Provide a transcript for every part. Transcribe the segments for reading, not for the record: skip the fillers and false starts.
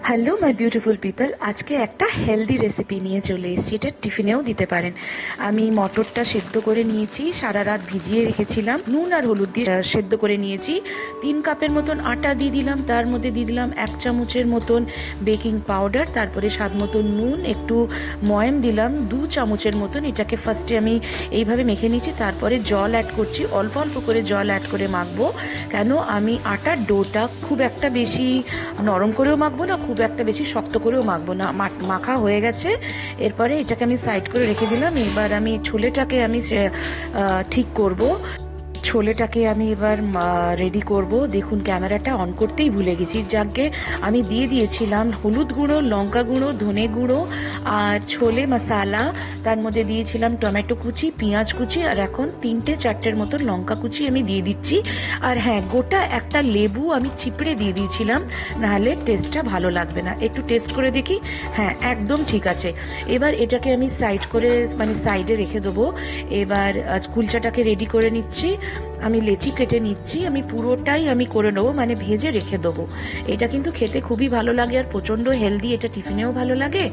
Hello my beautiful people, আজকে একটা healthy recipe নিয়ে চলে এসেছি। এটা টিফিনেও দিতে পারেন। আমি মটরটা সেদ্ধ করে নিয়েছি, সারা রাত ভিজিয়ে রেখেছিলাম, নুন আর হলুদ দিয়ে সেদ্ধ করে নিয়েছি। 3 কাপের মতন আটা দিয়ে দিলাম, তার মধ্যে দিয়ে দিলাম 1 চামচের মতন বেকিং পাউডার, তারপরে স্বাদ মতন নুন, একটু ময়াম দিলাম 2 চামচের মতন। এটাকে ফার্স্টে আমি এইভাবে মেখে নিয়েছি, তারপরে জল অ্যাড করছি, অল্প অল্প করে জল অ্যাড করে মাখবো। কেন আমি আটার ডোটা খুব একটা বেশি নরম করেও মাখবো না, খুব একটা বেশি শক্ত করেও মাখবো না। মাখা হয়ে গেছে, এরপরে এটাকে আমি সাইড করে রেখে দিলাম। এবার আমি ছোলেটাকে আমি ঠিক করব। ছোলেটাকে আমি এবার রেডি করব। দেখুন, ক্যামেরাটা অন করতেই ভুলে গেছি। যাকে আমি দিয়ে দিয়েছিলাম হলুদ গুঁড়ো, লঙ্কা গুঁড়ো, ধনে গুঁড়ো আর ছোলে মশালা। তার মধ্যে দিয়েছিলাম টমেটো কুচি, পেঁয়াজ কুচি, আর এখন 3-4টের মতো লঙ্কা কুচি আমি দিয়ে দিচ্ছি। আর হ্যাঁ, গোটা একটা লেবু আমি চিপড়ে দিয়ে দিয়েছিলাম, নাহলে টেস্টটা ভালো লাগবে না। একটু টেস্ট করে দেখি, হ্যাঁ একদম ঠিক আছে। এবার এটাকে আমি সাইড করে সাইডে রেখে দেবো। এবার কুলচাটাকে রেডি করে নিচ্ছি। আমি লেচি কেটে নিচ্ছি, আমি পুরোটাই আমি করে নেবো, ভেজে রেখে দেবো। এটা কিন্তু খেতে খুবই ভালো লাগে আর প্রচণ্ড হেলদি। এটা টিফিনেও ভালো লাগে,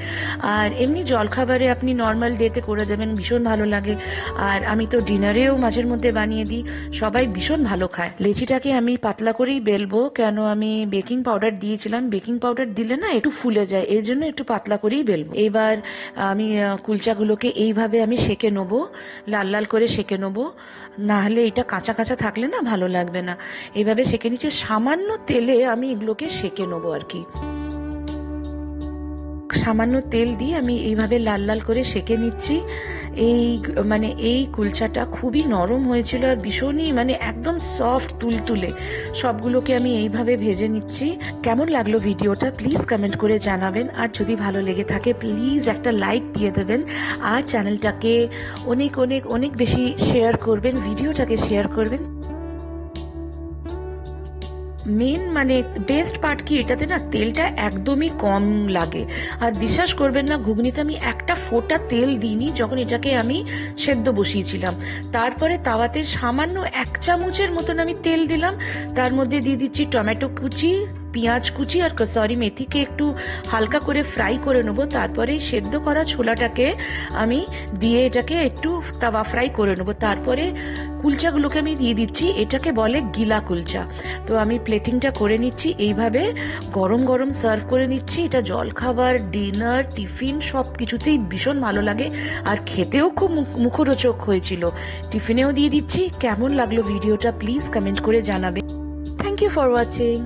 আর এমনি জলখাবারে আপনি নর্মাল ডেতে করে দেবেন, ভীষণ ভালো লাগে। আর আমি তো ডিনারেও মাঝের মধ্যে বানিয়ে দিই, সবাই ভীষণ ভালো খায়। লেচিটাকে আমি পাতলা করেই বেলবো, কেন আমি বেকিং পাউডার দিয়েছিলাম। বেকিং পাউডার দিলে না একটু ফুলে যায়, এই জন্য একটু পাতলা করেই বেলবো। এবার আমি কুলচাগুলোকে এইভাবে আমি সেঁকে নেবো, লাল লাল করে সেঁকে নেবো, না হলে এটা কাঁচা কাঁচা থাকলে না ভালো লাগবে না। এইভাবে সেঁকে নিচ্ছে, সামান্য তেলে আমি এগুলোকে সেঁকে নেবো আর কি। সামান্য তেল দিয়ে আমি এইভাবে লাল লাল করে সেঁকে নিচ্ছি। এই কুলচাটা খুবই নরম হয়েছিল আর ভীষণই একদম সফট তুলতুলে। সবগুলোকে আমি এইভাবে ভেজে নিচ্ছি। কেমন লাগলো ভিডিওটা প্লিজ কমেন্ট করে জানাবেন, আর যদি ভালো লেগে থাকে প্লিজ একটা লাইক দিয়ে দেবেন, আর চ্যানেলটাকে অনেক অনেক অনেক বেশি শেয়ার করবেন, ভিডিওটাকে শেয়ার করবেন। মেন বেস্ট পার্ট কি, এটাতে না তেলটা একদমই কম লাগে। আর বিশ্বাস করবেন না, ঘুগনিতে আমি একটা ফোঁটা তেল দিইনি যখন এটাকে আমি সেদ্ধ বসিয়েছিলাম। তারপরে তাওয়াতে সামান্য 1 চামচের মতন আমি তেল দিলাম, তার মধ্যে দিয়ে দিচ্ছি টমেটো কুচি, পেঁয়াজ কুচি আর কসুরি মেথিকে একটু হালকা করে ফ্রাই করে নেবো। তারপরে সেদ্ধ করা ছোলাটাকে আমি দিয়ে এটাকে একটু তাওয়া ফ্রাই করে নেবো। তারপরে কুলচাগুলোকে আমি দিয়ে দিচ্ছি, এটাকে বলে গিলা কুলচা। তো আমি প্লেটিংটা করে নিচ্ছি, এইভাবে গরম গরম সার্ভ করে নিচ্ছি। এটা জলখাবার, ডিনার, টিফিন সব কিছুতেই ভীষণ ভালো লাগে, আর খেতেও খুব মুখরোচক হয়েছিল। টিফিনেও দিয়ে দিচ্ছি। কেমন লাগলো ভিডিওটা প্লিজ কমেন্ট করে জানাবে। Thank you for watching.